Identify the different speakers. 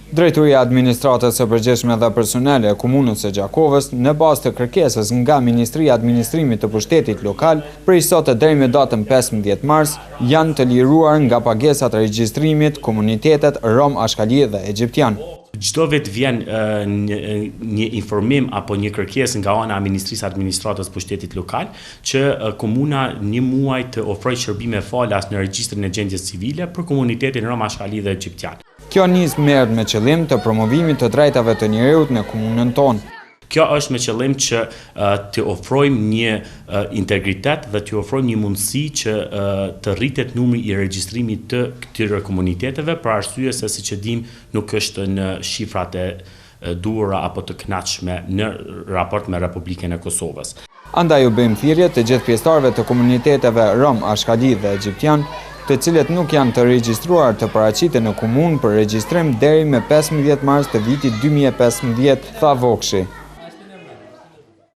Speaker 1: Drejtoria e Administratës së Përgjithshme dhe Personale e Komunës së Gjakovës, në bazë të kërkesës nga Ministria e Administrimit të Pushtetit Lokal, prej sot deri me datën 15 mars, janë të liruar nga pagesat e regjistrimit komunitetet rom, ashkali dhe egjiptian.
Speaker 2: Çdo vit vjen një informim apo një kërkesë nga ana e Ministrisë së Administratës Pushtetit Lokal që komuna një muaj të ofrojë shërbime falas në regjistrin e gjendjes civile për komunitetin rom, ashkali dhe egjiptian.
Speaker 1: Kjo nismë merret me qëllim të promovimit të drejtave të njerëzit në komunën tonë.
Speaker 2: Kjo është me qëllim që të ofrojmë një integritet dhe të ofrojmë një mundësi që të rritet numri i regjistrimit të këtyre komuniteteve, për arsye se siç e dim nuk është në shifrat e duhura apo të kënaqshme në raport me Republikën e Kosovës.
Speaker 1: Andaj u bëjmë thirrje të gjithë pjesëtarëve të komuniteteve rom, ashkali dhe egjiptian, të cilët nuk janë të regjistruar të paraqiten në komunë për regjistrim deri me 15 mars të vitit 2015, tha Vokshi.